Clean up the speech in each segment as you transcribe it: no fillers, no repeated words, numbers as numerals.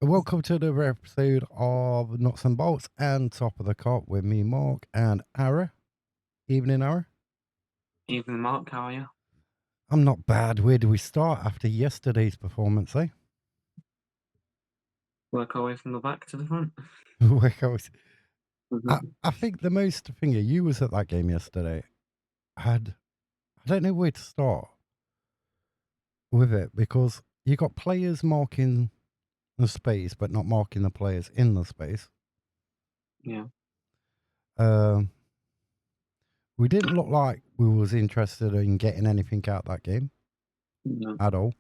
Welcome to another episode of Nuts and Bolts and Top of the Cop with me, Mark, and Ara. Evening, Ara. Evening, Mark. How are you? I'm not bad. Where do we start after yesterday's performance, eh? Work our way from the back to the front. Where goes- I, Mhm. I think the most thing you was at that game yesterday. I don't know where to start with it because you got players marking the space but not marking the players in the space. Yeah. Um, we didn't look like we was interested in getting anything out that game No. at all.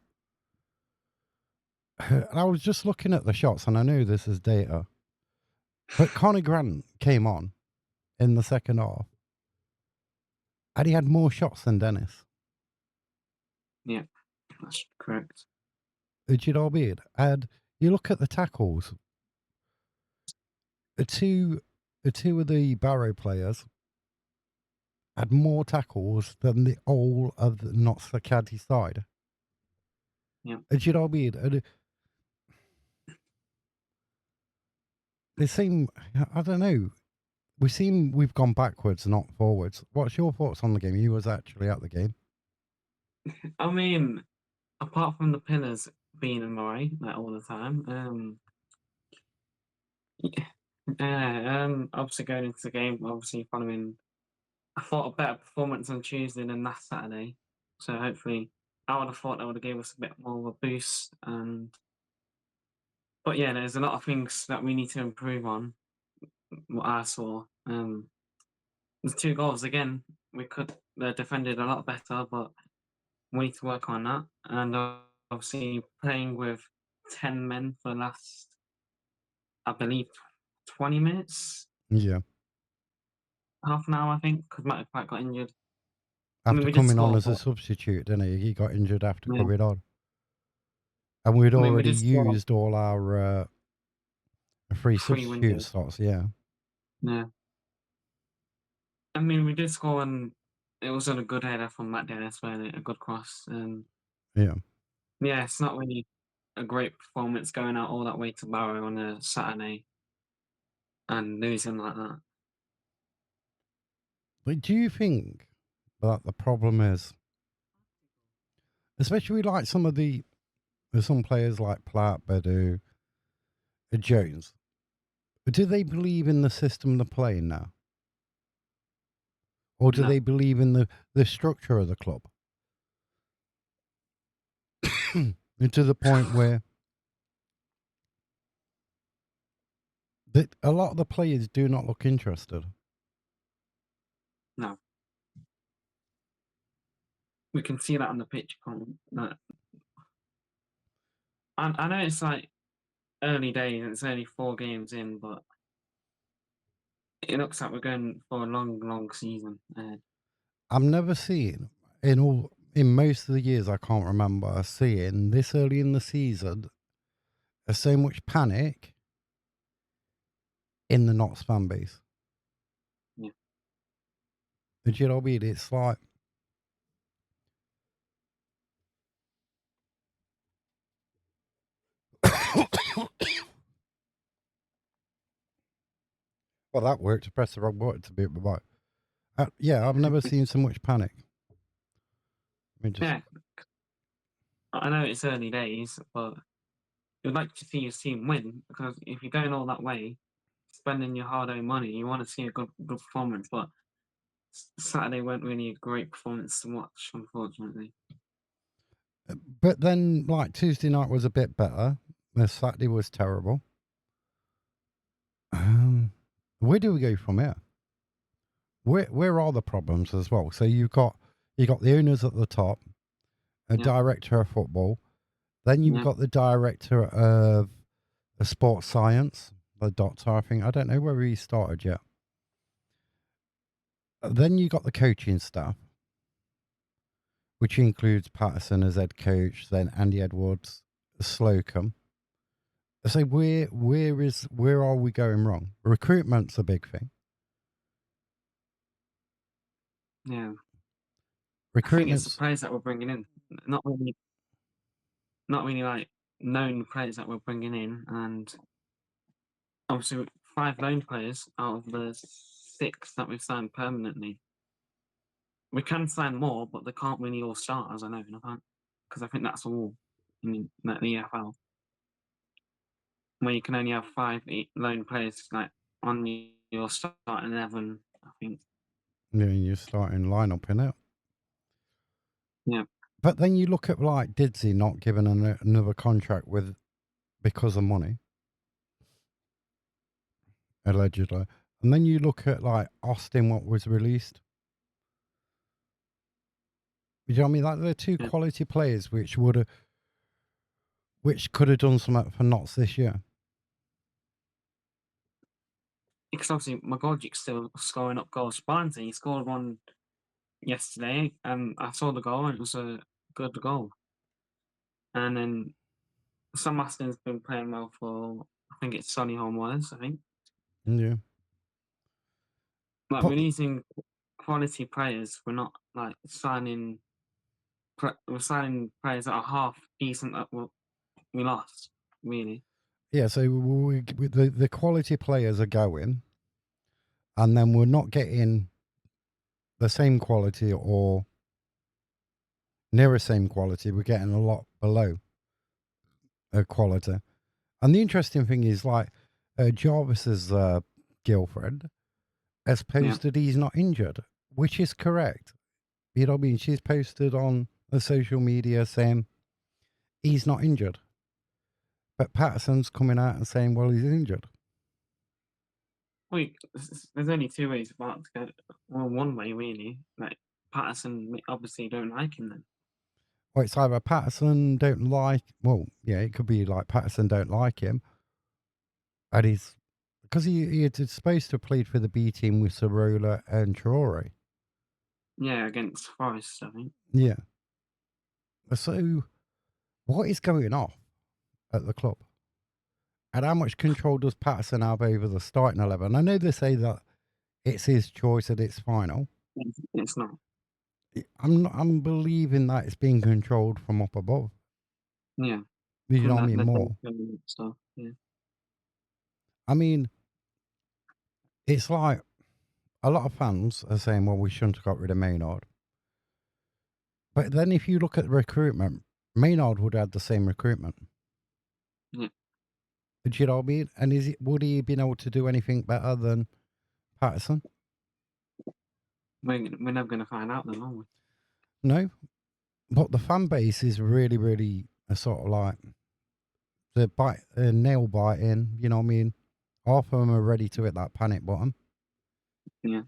And I was just looking at the shots, and I know this is data, but Conor Grant came on in the second half, and he had more shots than Dennis. Yeah, that's correct. Albeit, and you look at the tackles, the two of the Barrow players had more tackles than the all of the Notts County side. Yeah. Albeit, and they seem, I don't know, we've gone backwards, not forwards. What's your thoughts on the game? You was actually at the game. I mean, apart from the pillars being in my way like all the time, obviously going into the game, obviously following, I thought a better performance on Tuesday than last Saturday. So hopefully, I would have thought that would have gave us a bit more of a boost. But yeah, there's a lot of things that we need to improve on. What I saw, the two goals again, we could defended a lot better, but we need to work on that. And obviously, playing with 10 men for the last, I believe, 20 minutes, Yeah, half an hour, I think, because Matt quite got injured. I mean, after we did coming on score, as a but substitute, didn't he? He got injured after yeah, coming on. And we'd I mean, we already did score used all our free three substitute windows. slots, yeah. Yeah, I mean, we did score, and it was on a good header from Matt Dennis, wasn't it? A good cross. And Yeah. yeah, it's not really a great performance going out all that way to Barrow on a Saturday and losing like that. But do you think that the problem is, especially like there's some players like Platt, Bedu, Jones, do they believe in the system they're playing now? Or do No, they believe in the structure of the club? And to the point where that a lot of the players do not look interested. no. We can see that on the pitch, can't we? Like, I know it's like early days and it's only 4 games in, but it looks like we're going for a long, long season ahead. I've never seen in most of the years I can't remember seeing this early in the season so much panic in the Notts fan base. Yeah. Do you know what I mean? It's like, well, that worked. To press the wrong button to be right. Yeah, I've never seen so much panic. Let me just. Yeah, I know it's early days, but you'd like to see your team win because if you're going all that way, spending your hard-earned money, you want to see a good performance. But Saturday weren't really a great performance to watch, unfortunately. But then, like Tuesday night was a bit better. The Saturday was terrible. Um, where do we go from here? Where are the problems as well? So you got the owners at the top, a Yeah, director of football, then you've yeah, got the director of sports science, the doctor. I think I don't know where he started yet. Then you got the coaching staff, which includes Patterson as head coach, then Andy Edwards, Slocum. So where are we going wrong? Recruitment's a big thing. yeah. I think it's the Recruitment's players that we're bringing in, not really, not really like. known players that we're bringing in, and obviously 5 loan players out of the 6 that we've signed permanently. We can sign more, but they can't really all start, as I know, because I think that's all in the EFL, where you can only have 5 loan players like on your starting 11. I think. Yeah, you're starting lineup in it. Yeah, But then you look at like Didsey not given another contract with because of money, allegedly. And then you look at like Austin, what was released. You know what I mean? Like they're two yeah. quality players which could have done something for Notts this year. Because obviously Magogic's still scoring up goals. Barnsley, he scored one yesterday, and I saw the goal, and it was a good goal. And then Sam Aston's been playing well for, I think it's Solihull Moors, I think. Yeah. Like, But we're using quality players. We're not like signing. We're signing players that are half decent that we lost, really. yeah, so the quality players are going, and then we're not getting the same quality or near the same quality. We're getting a lot below quality. And the interesting thing is, like, Jarvis's girlfriend has Yeah. posted he's not injured, which is correct. You know what I mean? She's posted on the social media saying he's not injured. But Patterson's coming out and saying, well, he's injured. Wait, there's only 2 ways about to go. Well, one way, really. Like, Patterson obviously don't like him then. Well, it's either Patterson don't like, well, yeah, it could be like Patterson don't like him. And he's, because he is supposed to have played for the B team with Sorola and Traore. Yeah, against Forest, I think. Yeah. So what is going on at the club? And how much control does Patterson have over the starting 11? I know they say that it's his choice and it's final. It's not. I'm believing that it's being controlled from up above. Yeah, You know from what I mean? the More. stuff. Yeah. I mean, it's like a lot of fans are saying, well, we shouldn't have got rid of Maynard. But then if you look at the recruitment, Maynard would have had the same recruitment. Yeah. Do you know what I mean? And would he have been able to do anything better than Patterson? We're never going to find out then, are we? No. But the fan base is really, really sort of like they're nail biting. You know what I mean? Half of them are ready to hit that panic button. Yeah.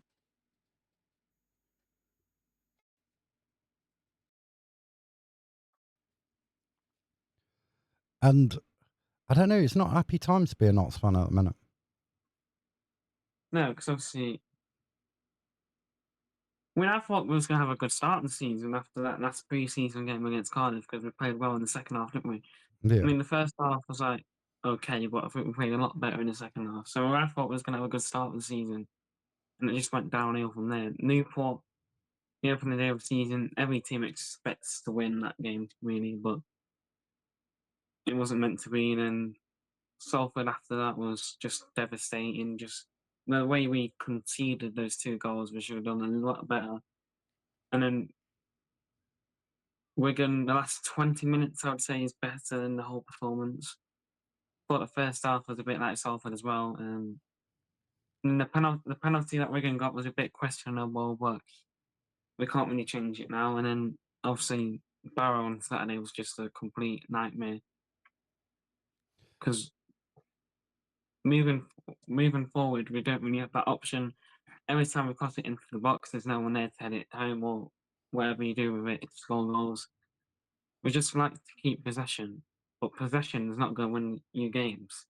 And I don't know, it's not happy times to be a Notts fan at the minute. No, because obviously, I mean, I thought we was going to have a good start in the season after that last pre-season game against Cardiff because we played well in the second half, didn't we? I Yeah. mean, the first half was like okay, but I think we played a lot better in the second half. So I thought we was going to have a good start of the season, and it just went downhill from there. Newport, the opening day of the season, every team expects to win that game, really, but it wasn't meant to be. And then Salford after that was just devastating. Just the way we conceded those 2 goals, we should have done a lot better. And then Wigan, the last 20 minutes, I would say, is better than the whole performance. But the first half was a bit like Salford as well. And the penalty that Wigan got was a bit questionable, but we can't really change it now. And then obviously Barrow on Saturday was just a complete nightmare because moving moving forward, we don't really have that option. Every time we cross it into the box, there's no one there to head it home or whatever you do with it, it's score goals. We just like to keep possession, but possession is not going to win you games.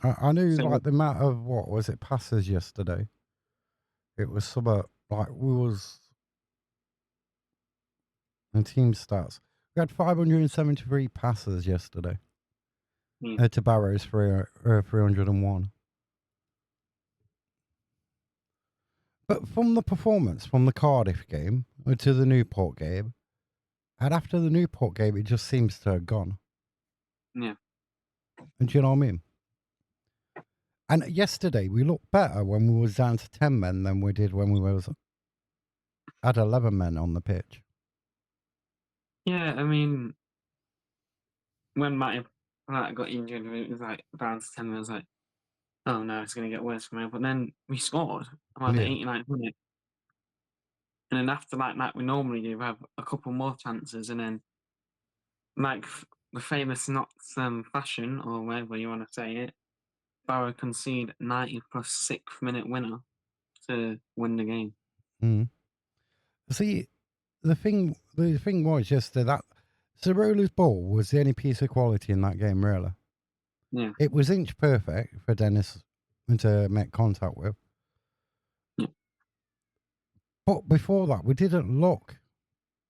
I knew So like the amount of, what was it, passes yesterday? It was somewhat like we was in team stats. We had 573 passes yesterday yeah, to Barrow's 301. But from the performance from the Cardiff game to the Newport game, and after the Newport game, it just seems to have gone. Yeah. And do you know what I mean? And yesterday we looked better when we was down to 10 men than we did when we was had 11 men on the pitch. Yeah, I mean, when Matt got injured, it was like down to 10, I was like, oh no, it's going to get worse from here. But then we scored around the Yeah. 89th minute. And then after like we normally do, we have a couple more chances. And then, like the famous not fashion, or whatever you want to say it, Barrow concede 90 plus 6th minute winner to win the game. Mm. See, the thing was yesterday that Cerola's ball was the only piece of quality in that game, really. Yeah. It was inch perfect for Dennis to make contact with. Yeah. But before that, we didn't look.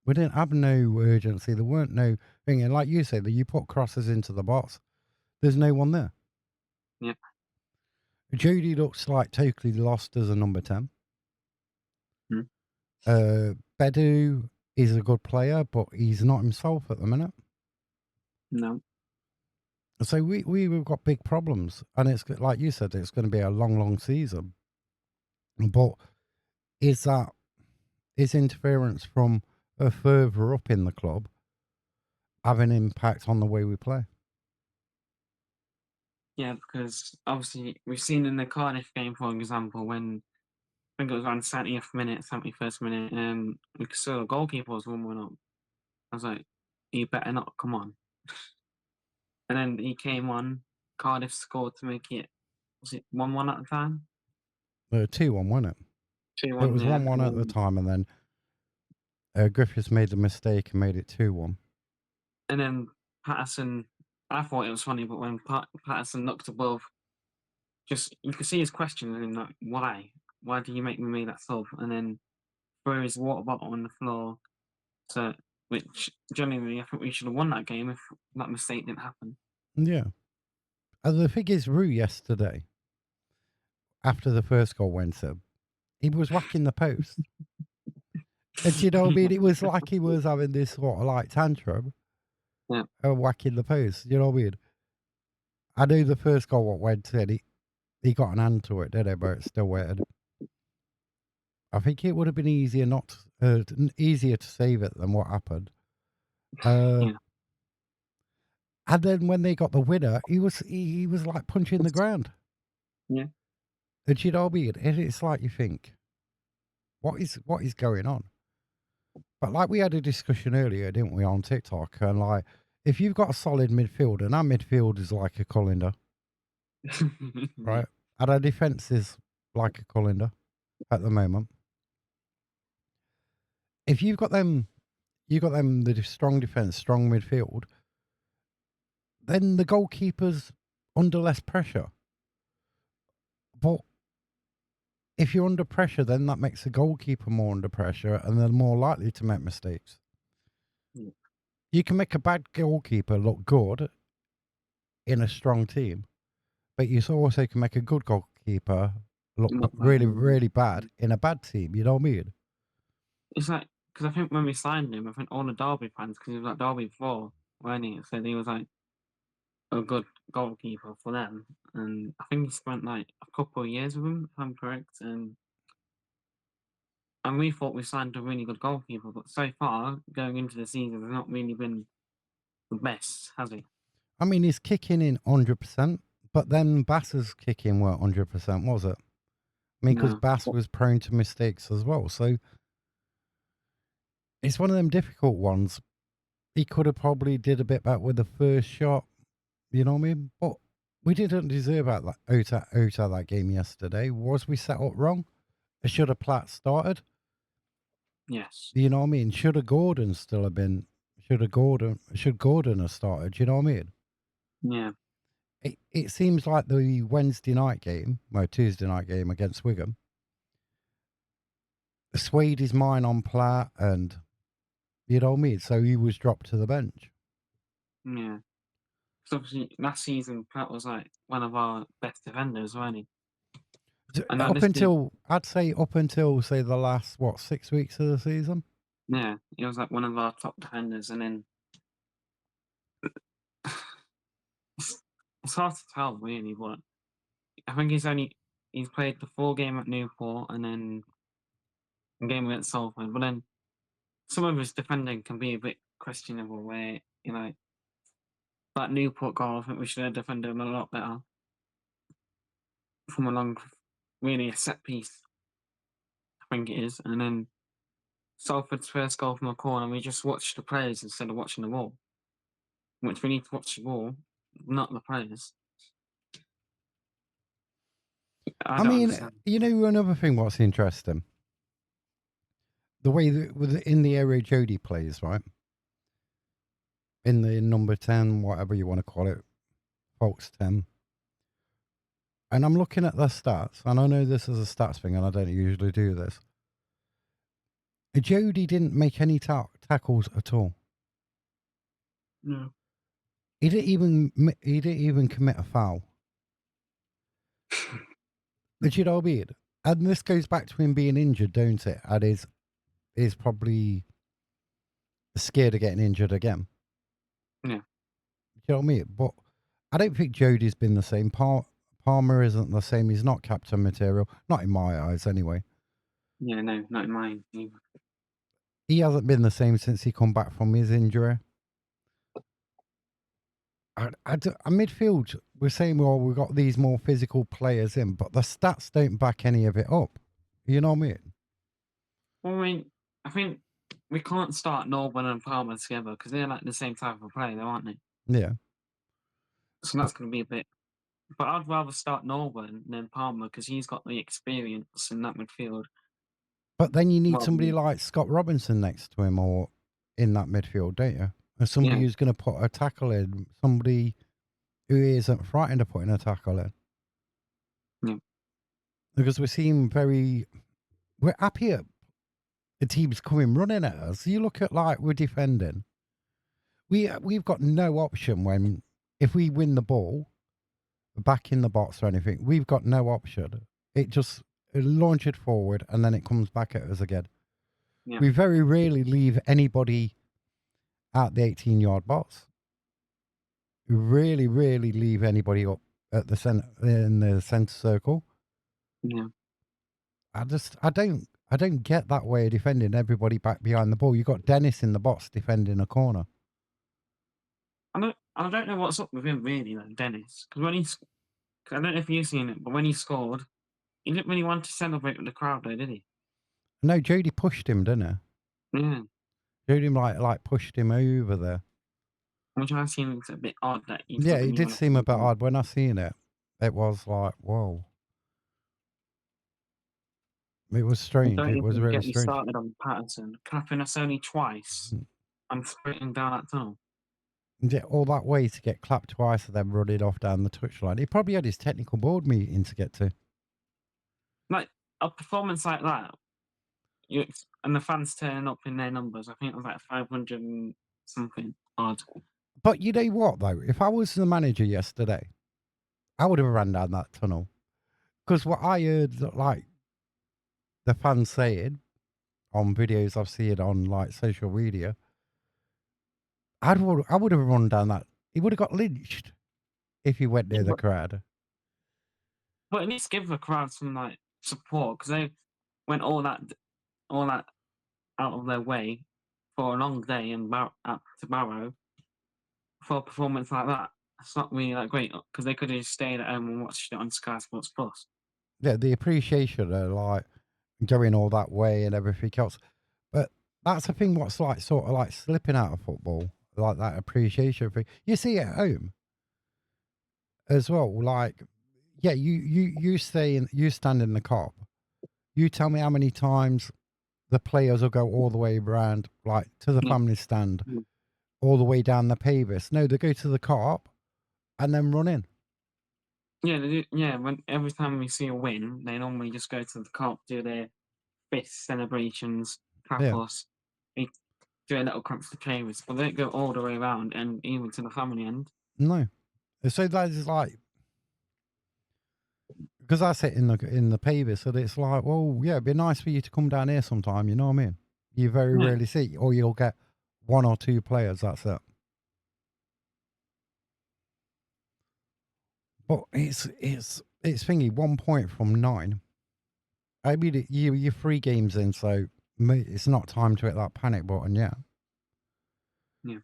We didn't have no urgency. There weren't no thing. And like you said, that you put crosses into the box, there's no one there. Yeah. Jody looks like totally lost as a number 10. Mm. Bedu is a good player, but he's not himself at the minute. No. So we've got big problems. And it's like you said, it's going to be a long, long season. But is interference from further up in the club have an impact on the way we play? Yeah, because obviously we've seen in the Cardiff game, for example, when I think it was around 70th minute, 71st minute, we saw the goalkeeper was 1-1 up. I was like, you better not, come on. And then he came on, Cardiff scored to make it, was it 1-1 at the time? 2-1, wasn't it? It 2-1, was yeah. 1-1 at the time, and then Griffiths made the mistake and made it 2-1. And then Patterson, I thought it was funny, but when Patterson looked above, just you could see his question and like, why? Why do you make me make that sub? And then threw his water bottle on the floor. So, which genuinely, I think we should have won that game if that mistake didn't happen. Yeah. And the thing is, Rue yesterday, after the first goal went up, he was whacking the post. And do you know what I mean? It was like he was having this sort of like tantrum Yeah. whacking the post. You know what I mean? I knew the first goal what went in, he got an hand to it, didn't he? But it still waited. I think it would have been easier easier to save it than what happened. Yeah. And then when they got the winner, he was like punching the ground. Yeah. And you know what I mean? And it's like you think, what is going on? But like we had a discussion earlier, didn't we, on TikTok? And like, if you've got a solid midfield, and our midfield is like a colander, Yeah. right? And our defence is like a colander at the moment. If you've got them, the strong defence, strong midfield, then the goalkeeper's under less pressure. But if you're under pressure, then that makes the goalkeeper more under pressure, and they're more likely to make mistakes. Yeah. You can make a bad goalkeeper look good in a strong team, but you also can make a good goalkeeper look Not bad. really, really bad in a bad team. You know what I mean? It's like, because I think when we signed him, I think all the Derby fans, because he was at Derby before, weren't he? Said he was like a good goalkeeper for them. And I think he spent like a couple of years with him, if I'm correct. And we thought we signed a really good goalkeeper, but so far, going into the season, has not really been the best, has he? I mean, he's kicking in 100%, but then Bass's kicking weren't 100%, was it? I mean, because No. Bass was prone to mistakes as well. So it's one of them difficult ones. He could have probably did a bit better with the first shot, you know what I mean? But we didn't deserve out that game yesterday. Was we set up wrong? Should have Platt started? Yes. You know what I mean? Should Gordon have started? You know what I mean? Yeah. It seems like the Tuesday night game against Wigan swayed his mind on Platt, and you know what I mean? So he was dropped to the bench. Yeah. So obviously, last season, Pratt was like one of our best defenders, wasn't he? And Up until, I'd say, say the last, 6 weeks of the season? yeah, he was like one of our top defenders. And then It's hard to tell really, but I think he's played the full game at Newport and then a game against Salford. But then some of his defending can be a bit questionable. Where that Newport goal, I think we should have defended him a lot better from a long, really a set piece. I think it is, and then Salford's first goal from a corner, we just watched the players instead of watching the ball. Which we need to watch the ball, not the players. I I don't mean, understand. another thing what's interesting, the way that in the area Jody plays, right? In the number 10, whatever you want to call it, Folks 10. And I'm looking at the stats, and I know this is a stats thing, and I don't usually do this. Jody didn't make any tackles at all. No. He didn't even commit a foul. Do you know what I mean? And this goes back to him being injured, don't it? And is probably scared of getting injured again. Yeah. Do you know what I mean? But I don't think Jody's been the same. Palmer isn't the same. He's not captain material. Not in my eyes, anyway. Yeah, no, not in mine either. He hasn't been the same since he come back from his injury. Midfield, we're saying, well, we've got these more physical players in, but the stats don't back any of it up. You know what I mean? Well, I mean, I think we can't start Norburn and Palmer together because they're like the same type of player, though, aren't they? Yeah. So that's going to be a bit. But I'd rather start Norburn than Palmer because he's got the experience in that midfield. But then you need Rather somebody than, like Scott Robinson next to him or in that midfield, don't you? And somebody yeah, who's going to put a tackle in, somebody who isn't frightened of putting a tackle in. yeah. Because we're happy at the teams coming running at us. You look at like we're defending. We've got no option if we win the ball back in the box or anything, we've got no option. It just launch it forward and then it comes back at us again. Yeah. We very rarely leave anybody at the 18-yard box. We really, really leave anybody up at the center in the center circle. Yeah. I don't get that way of defending everybody back behind the ball. You got Dennis in the box defending a corner. I don't know what's up with him really, like Dennis. Because I don't know if you've seen it, but when he scored, he didn't really want to celebrate with the crowd, though, did he? No, Jody pushed him, didn't he? Yeah. Jody like pushed him over there. Which I seem a bit odd that he Yeah, didn't it really did want to seem a bit celebrate. odd when I seen it. It was like, whoa. It was And strange. don't It was even really get me strange. started on Patterson, clapping us only twice Mm. and sprinting down that tunnel. Yeah, all that way to get clapped twice and then running off down the touchline. He probably had his technical board meeting to get to. Like, a performance like that, and the fans turning up in their numbers, I think it was like 500 and something odd. But you know what, though? If I was the manager yesterday, I would have ran down that tunnel. Because what I heard, like, the fans saying on videos I've seen on, like, social media, I would have run down that. He would have got lynched if he went Yeah, near the crowd. but at least give the crowd some like support because they went all that out of their way for a long day and up to Barrow for a performance like that. It's not really that great because they could have just stayed at home and watched it on Sky Sports Plus. Yeah, the appreciation of, like, going all that way and everything else. But that's the thing what's, like, sort of, like, slipping out of football, like that appreciation thing. You see it at home as well, like, yeah, you stand in the Kop. You tell me how many times the players will go all the way around, like, to the Yeah, family stand, mm. all the way down the Pavis. No, they go to the Kop and then run in. Yeah, they do, yeah. When every time we see a win, they normally just go to the Kop, do their fist celebrations, clap Yeah. us, they do a little clap for the players, but they don't go all the way around and even to the family end. No. So that is like, because I sit in the Pavis, and it's like, well, yeah, it'd be nice for you to come down here sometime. You know what I mean? You very Yeah, rarely see, or you'll get one or two players. That's it. But it's thingy 1 point from 9. I mean, you're 3 games in, so it's not time to hit that panic button yet. Yeah.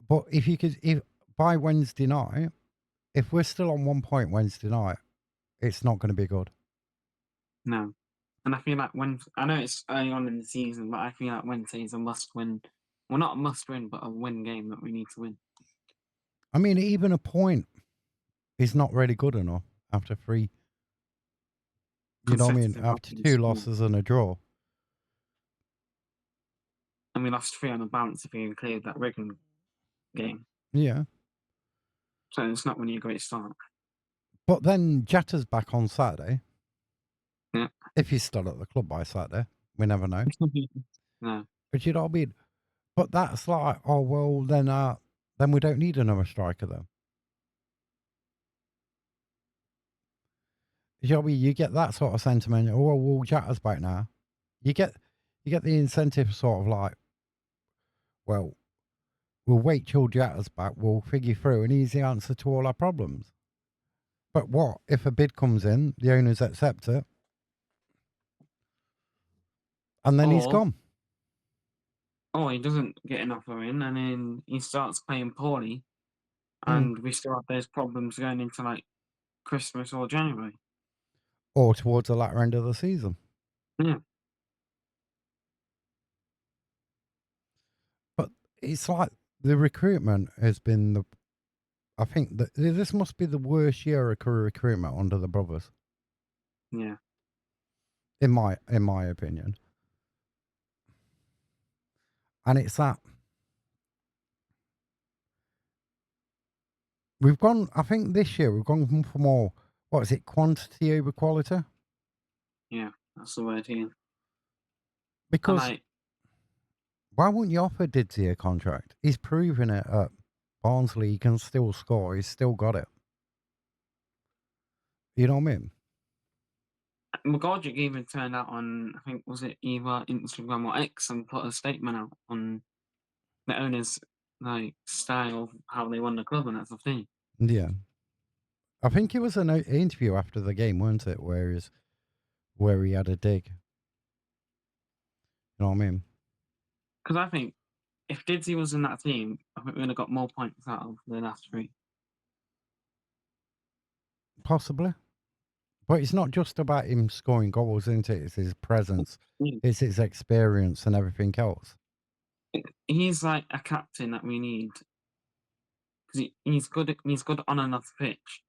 But if by Wednesday night, if we're still on 1 point Wednesday night, it's not going to be good. No. And I feel like when I know it's early on in the season, but I feel like Wednesday is a must win. Well, not a must win, but a win game that we need to win. I mean, even a point is not really good enough after 3. You know what I mean? Consecutive After 2 losses. Yeah. losses and a draw. And we lost 3 on the bounce if you include that Wigan game. Yeah. So it's not really a great start. But then Jetta's back on Saturday. Yeah. If he's still at the club by Saturday, we never know. No. But you know what I mean? But that's like, oh well, then we don't need another striker then. You know what I mean? You get that sort of sentiment. Oh well, Jetta's back now. You get the incentive sort of like, well, we'll wait till Jetta's back. We'll figure through an easy answer to all our problems. But what if a bid comes in, the owners accept it, and then he's Or gone? he doesn't get an offer in, and then he starts playing poorly, Mm. and we still have those problems going into like Christmas or January. Or towards the latter end of the season. Yeah. But it's like the recruitment has been I think that this must be the worst year of career recruitment under the brothers, Yeah. in my opinion. And it's that we've gone. I think this year we've gone for more. What is it? Quantity over quality. Yeah. That's the word here. And Because like, why wouldn't you offer Didsey a contract? He's proven it at Barnsley. He can still score. He's still got it. You know what I mean? McGoldrick even turned out on, I think, was it either Instagram or X, and put a statement out on the owners' like style of how they won the club and that sort of thing. Yeah. I think it was an interview after the game, weren't it? Where he had a dig. You know what I mean? Because I think if Didsey was in that team, I think we would have got more points out of the last 3. Possibly. But it's not just about him scoring goals, isn't it? It's his presence, Yeah. it's his experience and everything else. He's like a captain that we need because he's good. He's good on and off the pitch.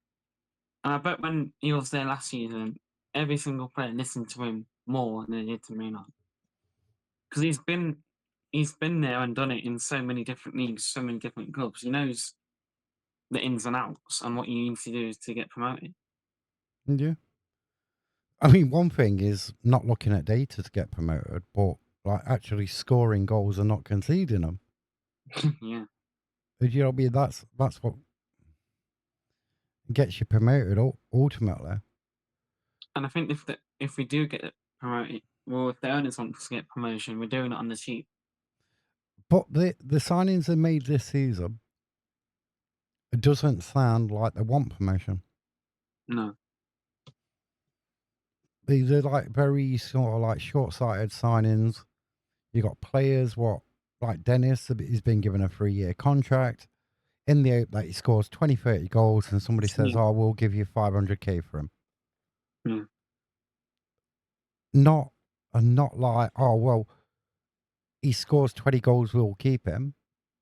And I bet when he was there last season, every single player listened to him more than they did to me now. Because he's been there and done it in so many different leagues, so many different clubs. He knows the ins and outs and what you need to do to get promoted. Yeah. I mean, one thing is not looking at data to get promoted, but like actually scoring goals and not conceding them. Yeah. You know what I mean? That's what gets you promoted ultimately. And I think if we do get promoted, well, if the owners want us to get promotion, we're doing it on the cheap. But the signings they made this season, it doesn't sound like they want promotion. No. They're like very sort of like short-sighted signings. You got players, like Dennis, he's been given a 3-year contract. In the hope that he scores 20, 30 goals and somebody says, Yeah. oh, we'll give you 500k for him. Yeah. Not like, oh, well, he scores 20 goals, we'll keep him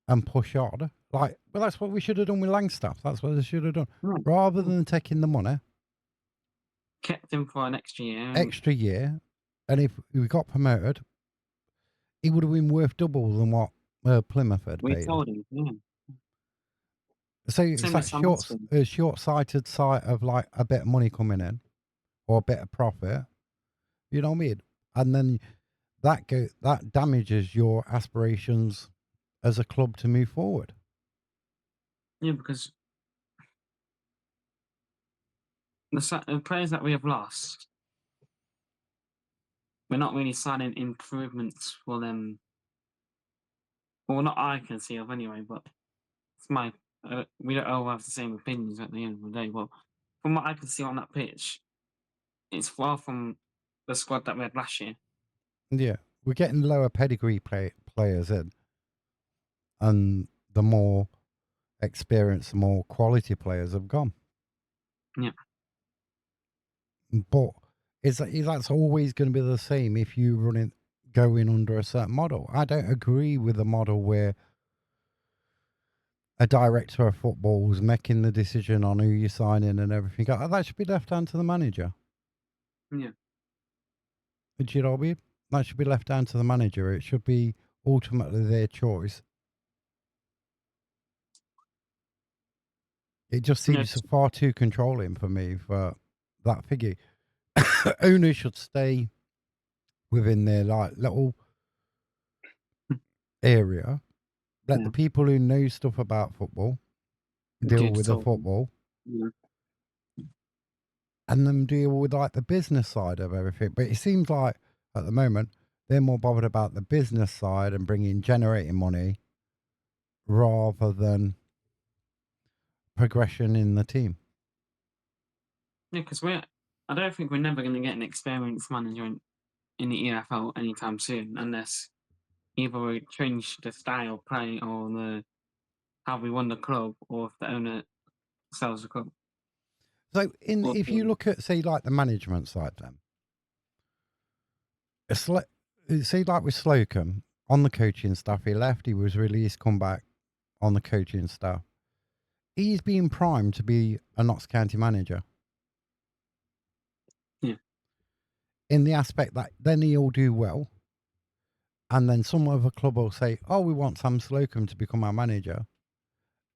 and push on. Like, well, that's what we should have done with Langstaff. That's what they should have done. Yeah. Rather than taking the money, Kept him for an extra year. extra year, and if we got promoted, he would have been worth double than what Plymouth had We paid. told him. Yeah. So it's Same that with Sam Austin. short-sighted sight of like a bit of money coming in or a bit of profit. You know what I mean? And then that damages your aspirations as a club to move forward. Yeah, because the players that we have lost, we're not really signing improvements for them. Well, not I can see of anyway, but it's my. We don't all have the same opinions at the end of the day. But from what I could see on that pitch, it's far from the squad that we had last year. Yeah, we're getting lower pedigree players in, and the more experienced, the more quality players have gone. Yeah. But that's always going to be the same if you go in under a certain model. I don't agree with the model where a director of football is making the decision on who you sign in and everything. That should be left down to the manager. Yeah. Do you know what I mean? That should be left down to the manager. It should be ultimately their choice. It just Yeah. seems far too controlling for me for that figure. Owners should stay within their like little area. Let Yeah. the people who know stuff about football deal with the Digital. football, Yeah. and then deal with like the business side of everything. But it seems like at the moment they're more bothered about the business side and generating money rather than progression in the team. Yeah, because I don't think we're never going to get an experienced manager in the EFL anytime soon, unless either we change the style of play or how we run the club, or if the owner sells the club. So Or if you look at say like the management side, then say like with Slocum on the coaching staff, he left, he was released, come back on the coaching staff. He's being primed to be a Notts County manager. Yeah. In the aspect that then he'll do well, and then some other club will say, "Oh, we want Sam Slocum to become our manager."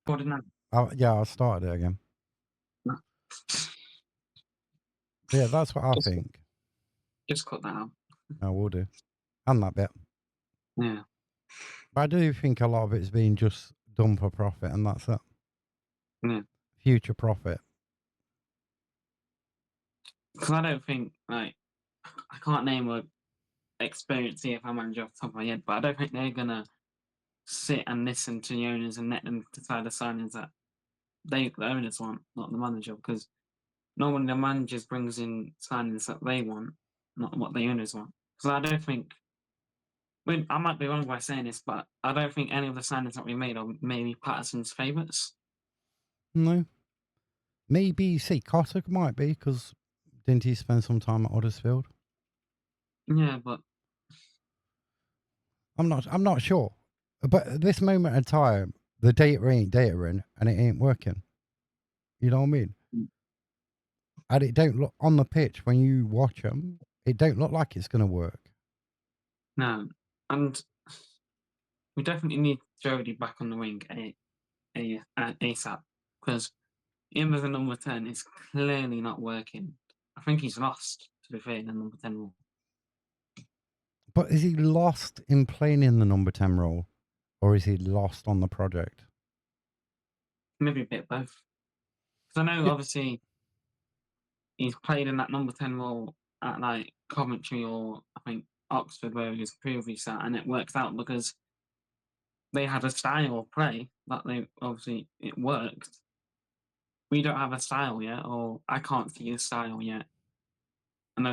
What did that? Yeah, I started it again. No. Yeah, that's what I Just, think. just cut that out. I will do, and that bit. Yeah. But I do think a lot of it's being just done for profit, and that's it. Yeah. Future profit. Because I don't think, like, I can't name a experienced CFL manager off the top of my head, but I don't think they're going to sit and listen to the owners and let them decide the signings that the owners want, not the manager, because normally the managers brings in signings that they want, not what the owners want. Because I don't think, I might be wrong by saying this, but I don't think any of the signings that we made are maybe Patterson's favourites. No, maybe see Kotick might be because didn't he spend some time at Huddersfield? Yeah, but I'm not sure. But at this moment in time, the data ain't data and it ain't working. You know what I mean? And it don't look on the pitch when you watch them. It don't look like it's going to work. no. And we definitely need Jody back on the wing ASAP, because him as a number 10 is clearly not working. I think he's lost, to be fair, in the number 10 role. But is he lost in playing in the number 10 role, or is he lost on the project? Maybe a bit of both. Because I know, Yeah. obviously, he's played in that number 10 role at like Coventry or I think Oxford, where he was previously at, and it worked out because they had a style of play that it worked. We don't have a style yet, or I can't see a style yet. And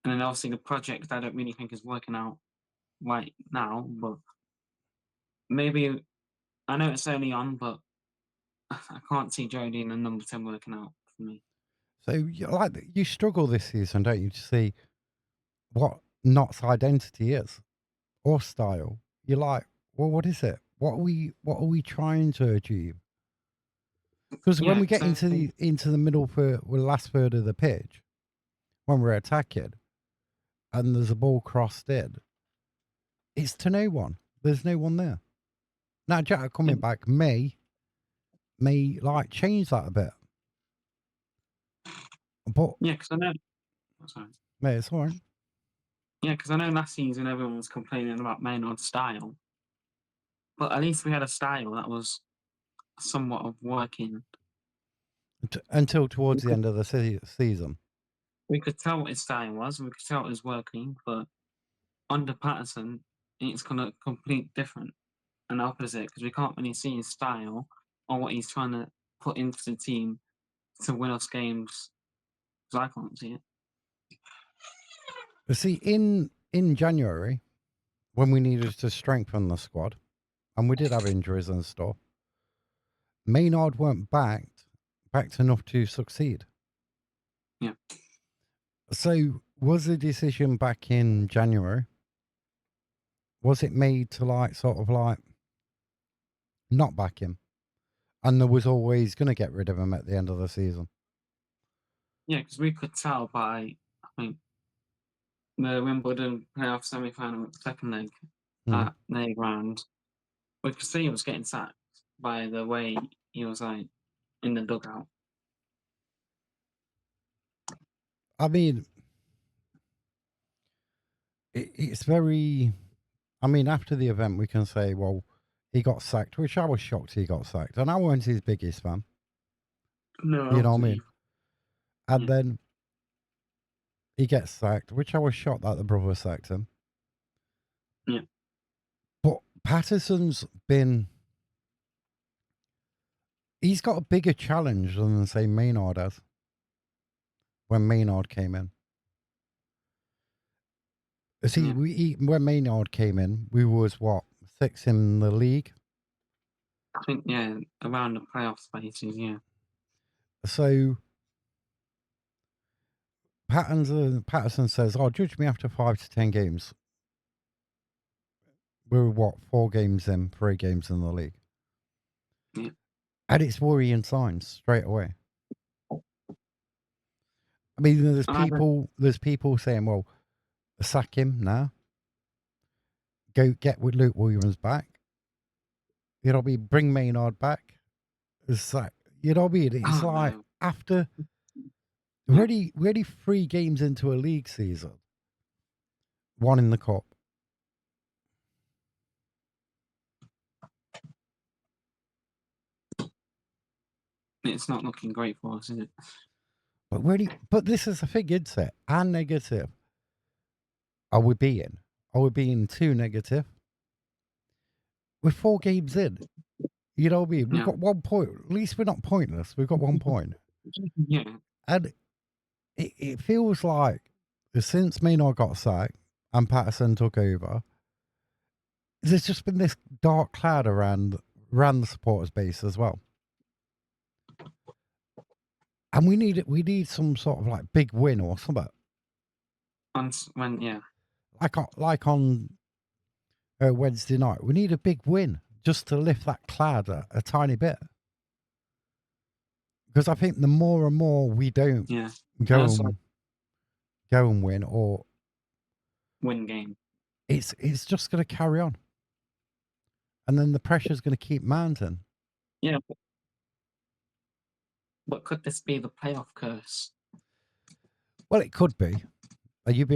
then obviously the project I don't really think is working out right now, but maybe I know it's early on, but I can't see Jody in the number 10 working out for me. So you struggle this season, don't you, to see what Knott's identity is or style? You're like, well, what is it? What are we trying to achieve? Because when Yeah, we get so into the middle last third of the pitch, when we're attacking and there's a ball crossed in, it's to no one. There's no one there. Now Jack coming back may like change that a bit, but yeah, because I know. Oh, sorry. mate, it's all right. Yeah, because I know last season everyone was complaining about Maynard's style, but at least we had a style that was somewhat of working. Until We towards the could end of the season. we could tell what his style was. We could tell it was working, but under Patterson, it's gonna complete different and opposite because we can't really see his style or what he's trying to put into the team to win us games. Because I can't see it. You see, in January, when we needed to strengthen the squad, and we did have injuries and stuff, Maynard weren't backed enough to succeed. Yeah. So was the decision back in January, was it made to not back him? And there was always going to get rid of him at the end of the season. Yeah, because we could tell by, I think, the Wimbledon playoff semi-final second leg at the ground. We could see he was getting sacked by the way he was like in the dugout. I mean, it's very. I mean, after the event, we can say, well, he got sacked, which I was shocked he got sacked, and I weren't his biggest fan. No, You know what I mean? And Yeah. then he gets sacked, which I was shocked that the brother sacked him. Yeah. But Patterson's been. He's got a bigger challenge than, say, Maynard has. When Maynard came in. See, when Maynard came in, we was what, 6th in the league? I think, yeah, around the playoff spaces, yeah. So Patterson says, "Oh, judge me after 5 to 10 games." We're what, 4 games in, 3 games in the league. Yeah. And it's worrying signs straight away. I mean, there's people saying, well, sack him now. Go get with Luke Williams back. You know what I mean? Bring Maynard back. It's like, you know what I mean? It's like no. after already 3 games into a league season, 1 in the cup. It's not looking great for us, is it? But this is the thing, isn't it? Our negative. Are we being? Are we being too negative? We're 4 games in. You know what I mean? We've got 1 point. At least we're not pointless. We've got 1 point. Yeah. And it feels like since Maynard got sacked and Patterson took over, there's just been this dark cloud around the supporters base as well. And we need some sort of like big win or something. Like on Wednesday night, we need a big win just to lift that cloud a tiny bit. Because I think the more and more we don't go and win or win game, it's just going to carry on, and then the pressure's going to keep mounting. Yeah, but could this be the playoff curse? Well, it could be. Have you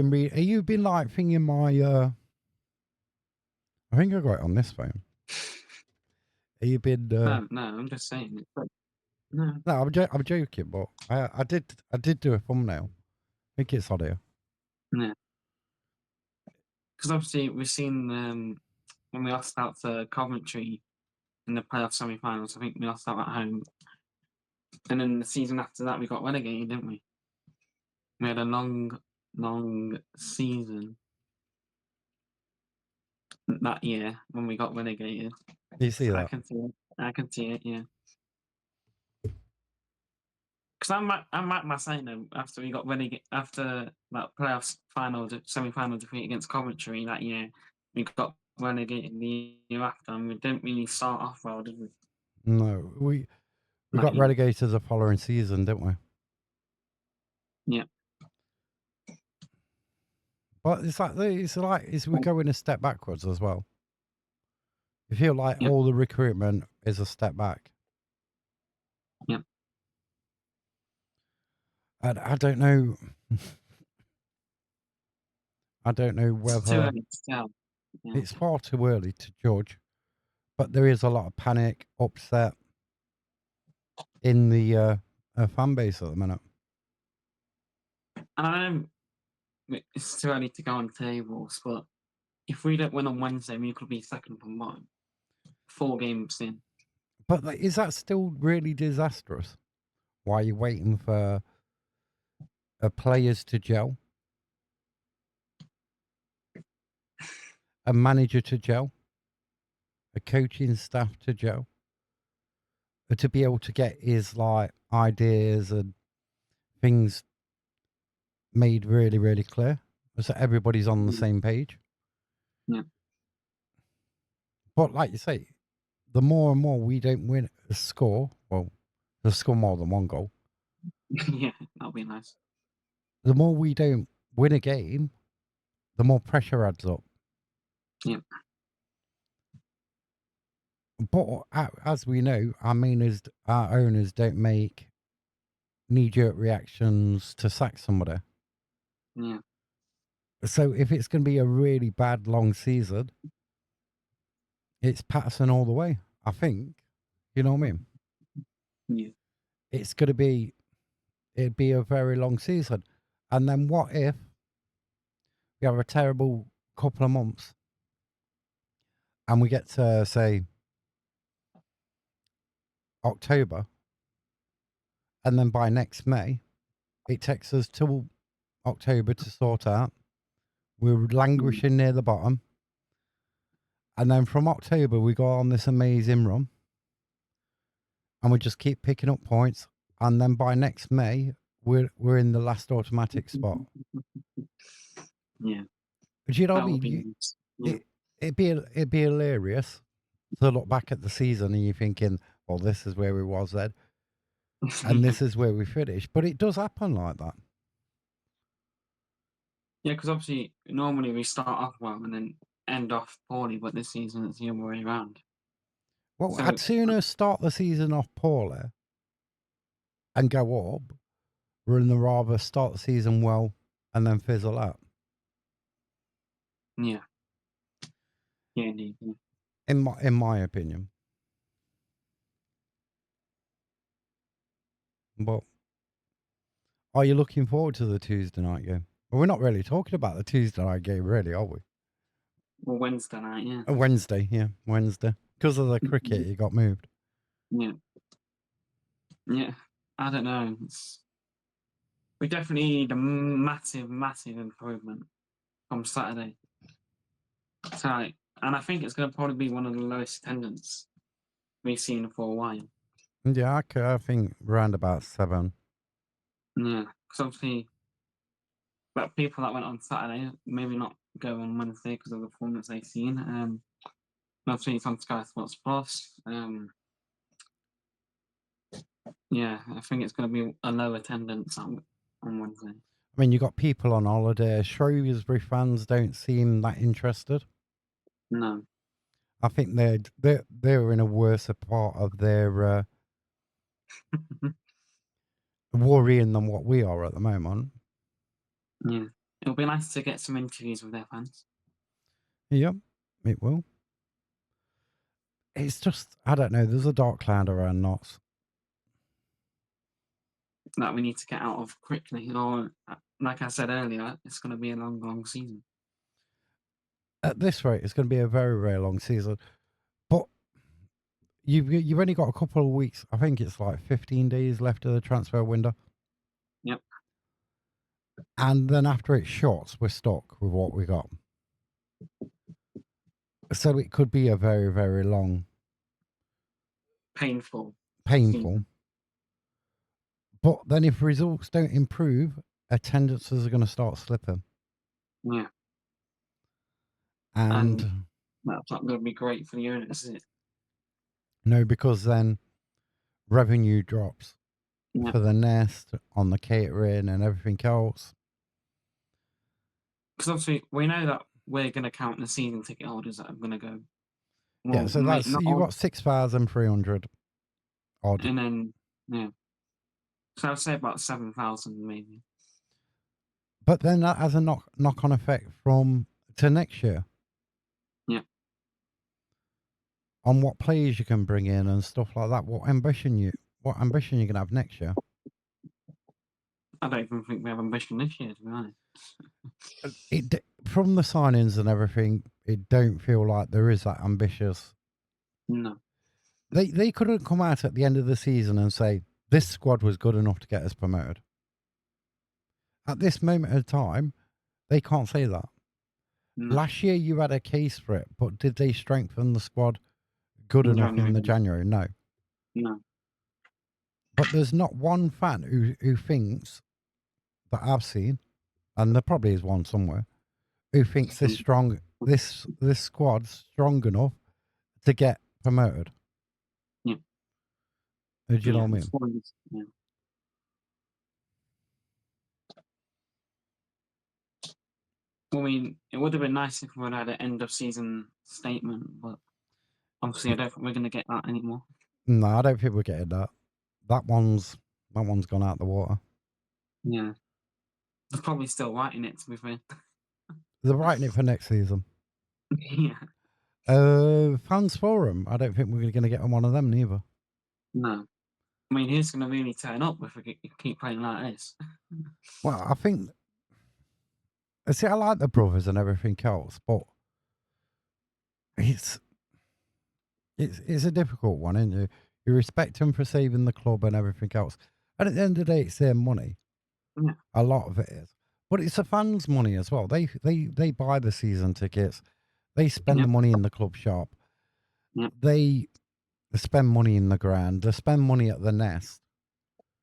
been like thinking my? I think I got it on this phone. Have you been? No, I'm just saying it. No, I'm joking, but I did do a thumbnail. I think it's on here. Yeah, because obviously we've seen when we lost out to Coventry in the playoff semi-finals. I think we lost out at home, and then the season after that we got relegated, didn't we? We had a long season that year when we got relegated. You see that? I can see it. Yeah. Because I'm at my saying though, after we got relegated, after that playoffs semi-final defeat against Coventry that year, we got relegated the year after, and we didn't really start off well, did we? No, we got relegated the following season, didn't we? Yeah. But it's like we're going a step backwards as well. You feel like all the recruitment is a step back. Yeah. And I don't know. I don't know whether it's too early to tell. Yeah. It's far too early to judge, but there is a lot of panic, upset in the fan base at the minute. And I know it's too early to go on tables, but if we don't win on Wednesday, we could be second from bottom. 4 games in. But is that still really disastrous? Why are you waiting for players to gel, a manager to gel, a coaching staff to gel, to be able to get his like ideas and things made really, really clear, so everybody's on the same page? Yeah. But like you say, the more and more we don't win a score, well, score more than one goal. Yeah, that'll be nice. The more we don't win a game, the more pressure adds up. Yeah. But as we know, our owners don't make knee-jerk reactions to sack somebody. Yeah. So if it's going to be a really bad long season, it's Patterson all the way. I think. You know what I mean? Yeah. It'd be a very long season. And then what if we have a terrible couple of months and we get to, say, October, and then by next May, it takes us till October to sort out. We're languishing near the bottom. And then from October, we go on this amazing run. And we just keep picking up points. And then by next May, we're in the last automatic spot. Yeah. But you know what I That would mean? be nice. Yeah. It'd be hilarious to look back at the season and you're thinking, well, this is where we was then, and this is where we finished. But it does happen like that. Yeah, because obviously normally we start off well and then end off poorly, but this season it's the other way around. Well, So I'd sooner start the season off poorly and go up, rather rather start the season well and then fizzle out. yeah. Yeah, indeed. Yeah. In my opinion. But are you looking forward to the Tuesday night game? Well, we're not really talking about the Tuesday night game, really, are we? Well, Wednesday night, yeah. Wednesday, yeah, Wednesday. Because of the cricket, it got moved. Yeah. Yeah. I don't know. We definitely need a massive, massive improvement from Saturday. So, and I think it's going to probably be one of the lowest attendance we've seen for a while. Yeah, I think round about 7. Yeah, because obviously, but people that went on Saturday maybe not go on Wednesday because of the performance they've seen. Obviously, it's on Sky Sports Plus. Yeah, I think it's going to be a low attendance on Wednesday. I mean, you got people on holiday. Shrewsbury fans don't seem that interested. No. I think they're in a worse part of their worrying than what we are at the moment. Yeah, it'll be nice to get some interviews with their fans. Yep, it will. It's just, I don't know, there's a dark cloud around Notts. That we need to get out of quickly, or like I said earlier, it's going to be a long, long season. At this rate, it's going to be a very, very long season. But you've only got a couple of weeks. I think it's like 15 days left of the transfer window. Yep. And then after it shuts, we're stuck with what we got. So it could be a very, very long, painful. Season. But then if results don't improve, attendances are going to start slipping. Yeah. And that's not going to be great for the owners, is it? No, because then revenue drops for the Nest, on the catering and everything else. Because obviously we know that we're going to count the season ticket holders that are going to go. Well, yeah, so that's you got 6,300 odd, and then so I'd say about 7,000 maybe. But then that has a knock-on effect to next year. Yeah. On what players you can bring in and stuff like that. What ambition you're going to have next year? I don't even think we have ambition this year, to be honest. From the signings and everything, it don't feel like there is that ambitious. No. They couldn't come out at the end of the season and say, this squad was good enough to get us promoted. At this moment of time, they can't say that. No, Last year, you had a case for it, but did they strengthen the squad good in enough in the January. January? No. No. But there's not one fan who thinks that I've seen, and there probably is one somewhere, who thinks this squad's strong enough to get promoted. Yeah. Do you know Yeah. what I It's mean? one. Yeah. I mean, it would have been nice if we had an end of season statement, but obviously, I don't think we're going to get that anymore. No, I don't think we're getting that. That one's gone out the water. Yeah. They're probably still writing it, to be fair. They're writing it for next season. Yeah. Fans forum. I don't think we're going to get on one of them neither. No. I mean, who's going to really turn up if we keep playing like this? Well, I think. See, I like the brothers and everything else, but it's a difficult one, isn't it? You respect them for saving the club and everything else, and at the end of the day, it's their money. Yeah. A lot of it is, but it's the fans' money as well. They buy the season tickets. They spend the Yep. money in the club shop. Yep. They spend money in the ground. They spend money at the nest.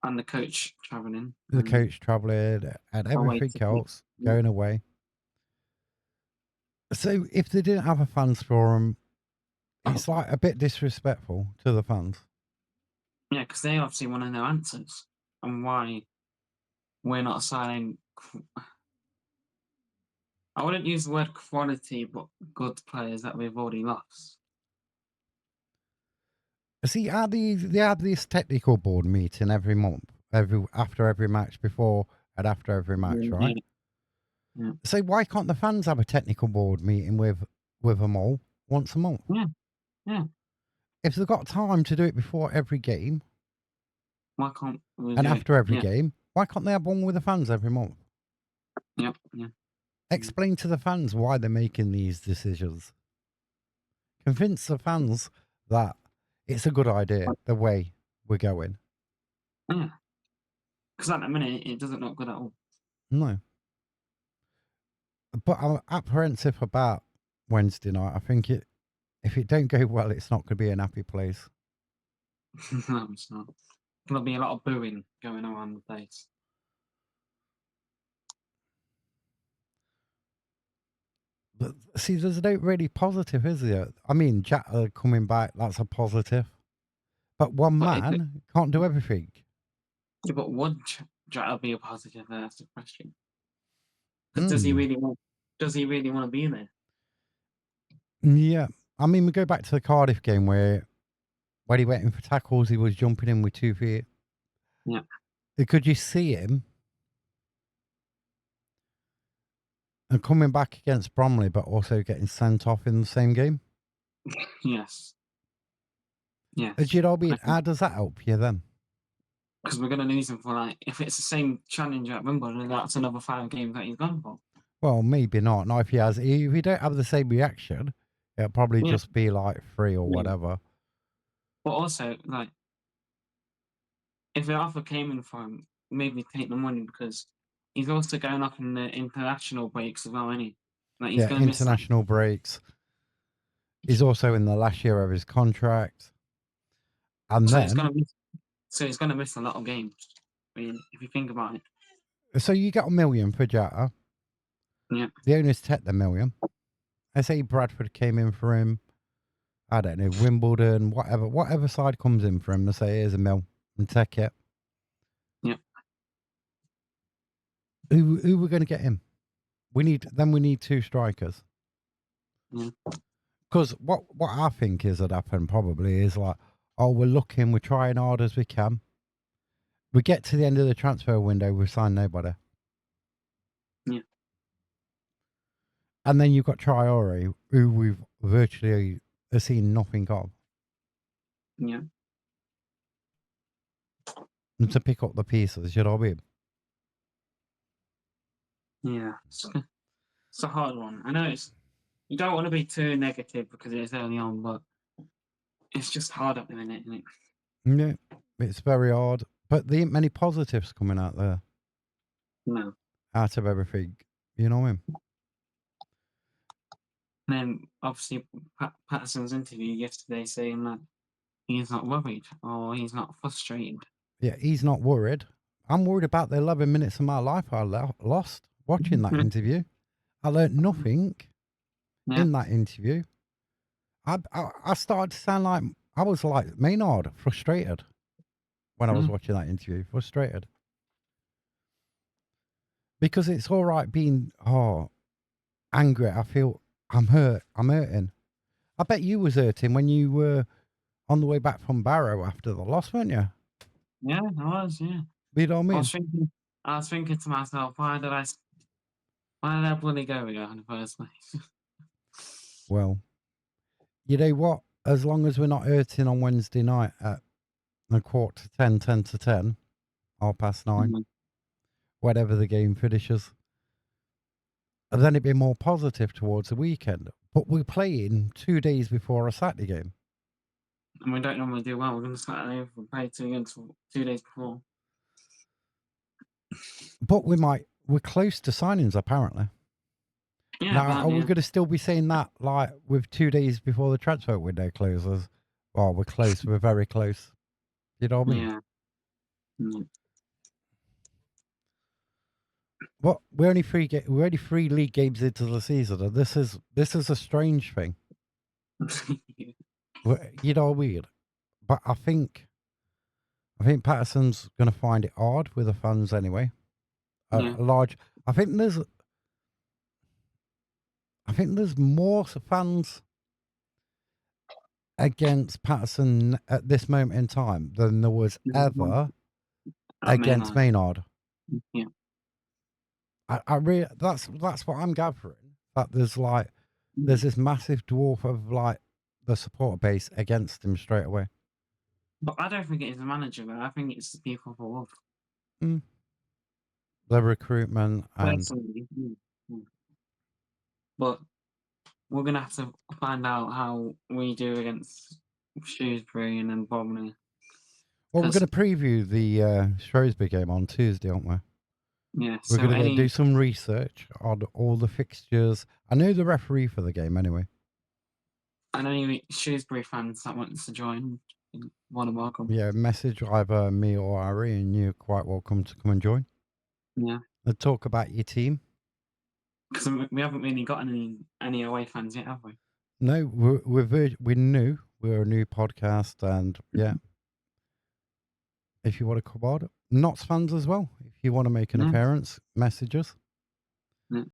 And the coach travelling. The coach travelling and everything else going away. So if they didn't have a fans forum, it's like a bit disrespectful to the fans. Yeah, because they obviously want to know answers on why we're not signing. I wouldn't use the word quality, but good players that we've already lost. See, they had this technical board meeting every month, after every match, before and after every match, right? Yeah. So why can't the fans have a technical board meeting with them all once a month? Yeah. Yeah. If they've got time to do it before every game Why can't we and do after it? every Yeah. game, why can't they have one with the fans every month? Yep. Yeah. Explain to the fans why they're making these decisions. Convince the fans that it's a good idea, the way we're going. Yeah. Because at the minute, it doesn't look good at all. No. But I'm apprehensive about Wednesday night. I think if it don't go well, it's not going to be an happy place. No, it's not. There'll be a lot of booing going around the place. But see, there's no really positive, is there? I mean, Jack coming back, that's a positive. But one man can't do everything. Yeah, but would Jota be a positive? That's the question. Because does he really want? Does he really want to be there? Yeah. I mean, we go back to the Cardiff game where when he went in for tackles, he was jumping in with 2 feet. Yeah. Could you see him? And coming back against Bromley, but also getting sent off in the same game? Yes. Yes. Do you know what I mean? How does that help you then? Because we're going to lose him for, like, if it's the same challenge at Wimbledon, that's another 5 games that he's gone for. Well, maybe not. Not if he has. If you don't have the same reaction, it'll probably just be like 3 or whatever. But also, like, if the offer came in for him, maybe take the money because he's also going up in the international breaks as well, isn't he? Like, he's going to miss international breaks. He's also in the last year of his contract. And so then... he's going to miss a lot of games. I mean, if you think about it. So you get $1 million for Jota. Yeah. The owners take the $1 million. I say Bradford came in for him. I don't know, Wimbledon, whatever side comes in for him, they say, here's $1 million and take it. Yeah. Who we're going to get him? We need 2 strikers. Yeah. Because what I think is that happen probably is like, oh, we're looking, we're trying hard as we can. We get to the end of the transfer window, we sign nobody. Yeah. And then you've got Traore, who we've virtually seen nothing of. Yeah. And to pick up the pieces, you know what I mean? Yeah. It's a hard one. I know you don't want to be too negative because it's early on, but it's just hard at the minute, isn't it? Yeah, It's very hard, but there ain't many positives coming out there No. out of everything. You know what I mean? And then obviously Patterson's interview yesterday saying that he's not worried or he's not frustrated. Yeah, he's not worried. I'm worried about the 11 minutes of my life I lost watching that interview. I learnt nothing Yeah. in that interview. I started to sound like I was like Maynard, frustrated when I was watching that interview. Frustrated. Because it's all right being angry. I feel I'm hurt. I'm hurting. I bet you was hurting when you were on the way back from Barrow after the loss, weren't you? Yeah, I was, yeah. You know what I I mean? was thinking to myself, why did I bloody go here in the first place? Well, you know what? As long as we're not hurting on Wednesday night at a quarter to 10, 10 to 10, 9:30, Mhm. whatever the game finishes, then it'd be more positive towards the weekend. But we're playing 2 days before a Saturday game. And we don't normally do well. We're going to Saturday. We played 2 days before. But we're close to signings apparently. Yeah, Now, are apparently, we yeah. going to still be saying that like with 2 days before the transfer window closes? Oh, we're close. We're very close. You know what I mean? Yeah. Mm. What we're only we're only 3 league games into the season, and this is a strange thing. You know, weird. But I think Patterson's going to find it hard with the fans anyway. Yeah. A large. I think there's more fans against Patterson at this moment in time than there was Mhm. ever At against Maynard. Maynard. Yeah. I really that's what I'm gathering. That there's Mm. this massive dwarf of like the supporter base against him straight away. But I don't think it is the manager, though. I think it's the people above. Mm. The recruitment and Personally. Mm. But we're going to have to find out how we do against Shrewsbury and then Bromley. well, we're going Because, to preview the Shrewsbury game on Tuesday, aren't we? yeah, We're so going to go do any. some research on all the fixtures. I know the referee for the game anyway. And any Shrewsbury fans that wants to join, want to welcome. Yeah, message either me or Ari, and you're quite welcome to come and join. Yeah. And talk about your team. Because we haven't really got any away fans yet, have we? No, we're new. We're a new podcast, and yeah, if you want to come on, Notts fans as well. If you want to make an Yeah. appearance, message us.